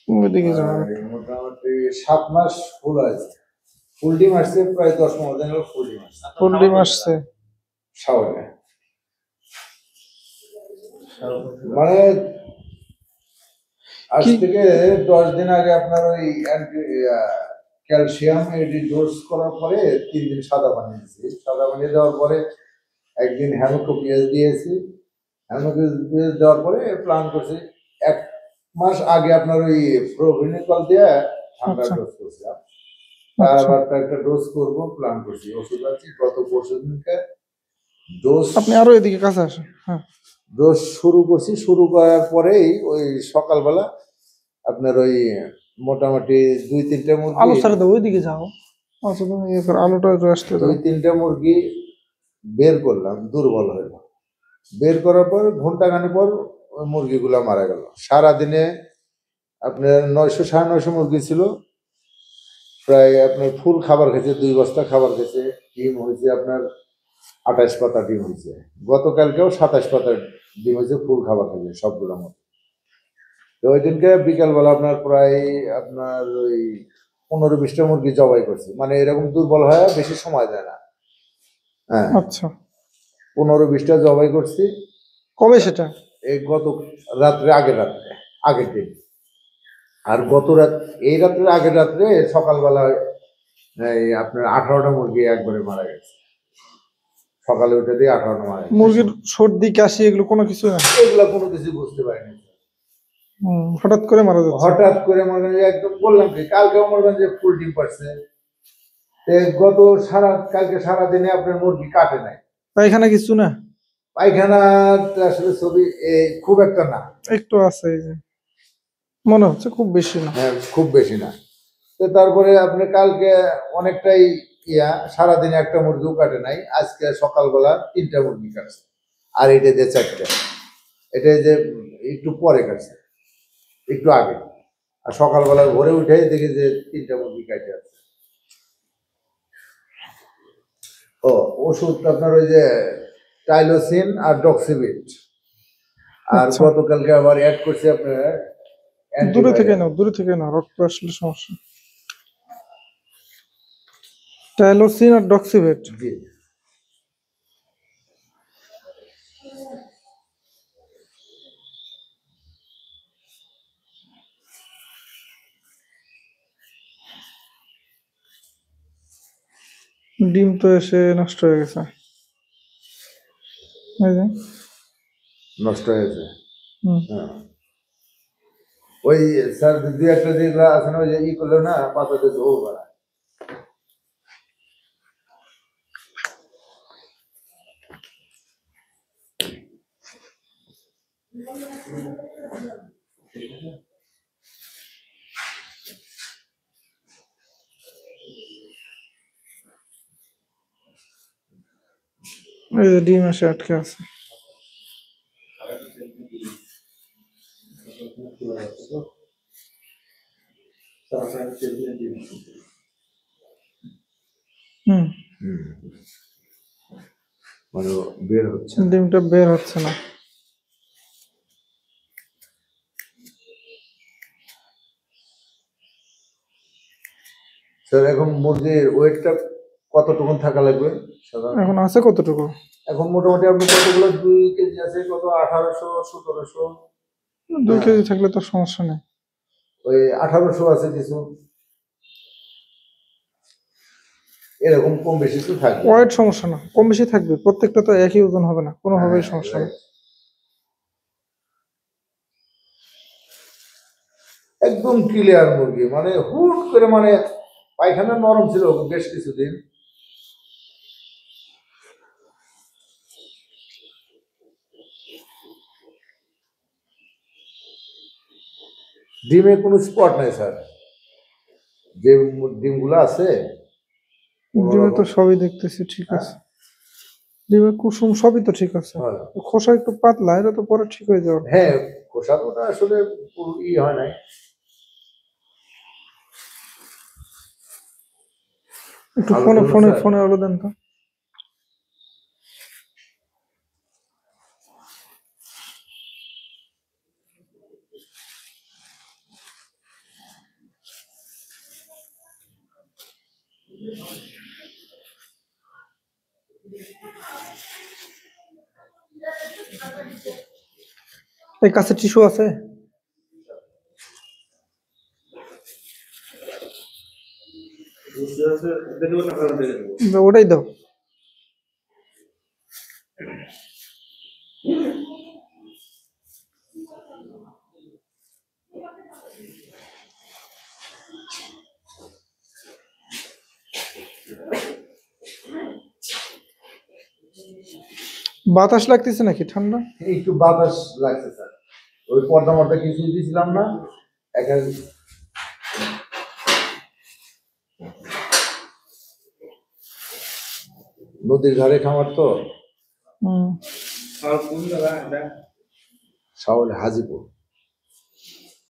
ওইদিকে যাওয়া মোটামুটি 7 মাস ফুল আছে। ফুল ডিম আসছে প্রায় 10-15 দিন হলো ফুল ডিম আসছে। ফুল ডিম আসছে শাওয়ারে মানে আজ থেকে 10 দিন আগে আপনার ওই ক্যালসিয়াম এডি ডোজ করার পরে 3 দিন সাদা পানি দিয়েছি। সাদা পানি দেওয়ার পরে একদিন হ্যামোকোপিয়াস দিয়েছি। হ্যামোকোপিয়াস দেওয়ার পরে প্ল্যান করছি 1 মাস আগে আপনার ওই প্রোভিনিকল দিয়ে ঠান্ডা ডোজ করছিলাম। তারপর একটা ডোজ করবো প্ল্যান করছি। ওষুধ আছে গত পরশু দিনকে ডোজ। আপনি আরো এদিকে কাছে আসেন। হ্যাঁ, ডোজ শুরু করছি। শুরু করার পরেই ওই সকালবেলা আপনার ওই মোটামুটি 2-3টা মুরগি। আলো ছাড়া দাও, ওইদিকে যাও। আচ্ছা, তুমি আলোটা আসতে দাও। 2-3টা মুরগি বের করলাম, দুর্বল হইল। বের করার পর ঘন্টাখানেক পর ওই মুরগিগুলো মারা গেল। সারাদিনে আপনার 900-950 মুরগি ছিল। প্রায় আপনার ফুল খাবার খেয়েছে, 2 বস্তা খাবার খেয়েছে। ডিম হয়েছে আপনার 28 পাতা ডিম হয়েছে। গতকালকেও 27 পাতা ডিম হয়েছে, ফুল খাবার খেয়েছে সবগুলোর মতো। তো ওই দিনকে বিকালবেলা আপনার প্রায় আপনার ওই 15-20টা মুরগি জবাই করছি। মানে এরকম দুর্বল হয় বেশি সময় দেয় না। হ্যাঁ, আচ্ছা, 15-20টা জবাই করছি। কবে সেটা? এই গত রাত্রে, আগের দিন। আর গত রাত, এই রাত্রে আগের রাত্রে সকালবেলা এই আপনার 18টা মুরগি একবারে মারা গেছে। সকালে উঠে দিয়ে 18টা মারা গেছে। মুরগির সর্দি কাশি এগুলো কোনো কিছু না? এগুলো কোনো কিছু বুঝতে পারিনি। হঠাৎ করে মারা যাচ্ছে। হঠাৎ করে মনে হয় একদম বললাম কি, কালকে মনে করেন যে ফুল ডিম পারছে। গত কালকে সারাদিনে আপনার মুরগি কাটে নাই। পায়খানা কিছু না? পায়খানা আসলে ছবি খুব একটা না, একটু আছে, এই যে মনে হচ্ছে খুব বেশি না। হ্যাঁ, খুব বেশি না। তো তারপরে আপনি কালকে অনেকটাই সারাদিনে একটা মুরগিও কাটে নাই। আজকে সকালবেলা 3টা মুরগি কাটছে। আর এটা যে 4টা, এটা যে একটু পরে কাটছে, একটু আগে। আর সকালবেলা ভোরে উঠে দেখি যে 3টা মুরগি কাটে আছে। ও ওষুধ আপনার ওই যে টাইলোসিন আর ডক্সিবিট। আর গতকালকে আবার অ্যাড করছি আপনার দূরে থেকে নাও, দূরে থেকে নাও, রক্ত আসলে সমস্যা। টাইলোসিন আর ডক্সিভেট। জি। ডিম তো এসে নষ্ট হয়ে গেছে, এই যে নষ্ট হয়েছে। হ্যাঁ, ওই স্যার 2-1টা যেগুলো আছে না, ওই যে করলো না, পাতাতে ঝোল করা। এই যে ডিম এসে আটকে আছে। মানে বের হচ্ছে, ডিমটা বের হচ্ছে না। স্যার এখন মুরগির ওয়েটটা কতটুকু থাকা লাগবে? এখন আছে কতটুকু? এখন মোটামুটি আপনি কতগুলো, 2 কেজি আছে, কত 1800, 1700। 2 কেজি থাকলে তো সমস্যা নেই। ওই 1800 আছে কিছু, এরকম কম বেশি তো থাকবে। ওয়েট সমস্যা না, কম বেশি থাকবে, প্রত্যেকটা তো একই ওজন হবে না, কোনোভাবেই সমস্যা না। একদম ক্লিয়ার মুরগি, মানে হুট করে, মানে পায়খানা নরম ছিল বেশ কিছুদিন। ডিমে কোনো স্পট নাই স্যার, যে ডিমগুলো আছে। ডিমে তো সবই দেখতেছি ঠিক আছে, ডিমে কুসুম সবই তো ঠিক আছে, খোসা একটু পাতলা, এটা তো পরে ঠিক হয়ে যাবে। হ্যাঁ, খোসাটা আসলে পুরো হয় নাই। একটু ফোনে ফোনে ফোনে আলো দেন তো। এই কাছে টিস্যু আছে? ওটাই দাও। বাতাস লাগতেছে নাকি ঠান্ডা? একটু বাতাস লাগছে স্যার, ওই পর্দা মর্দা কিছু দিয়েছিলাম না, একা নদীর ধারে খামার তো, হুম। শহরে হাজিপুর।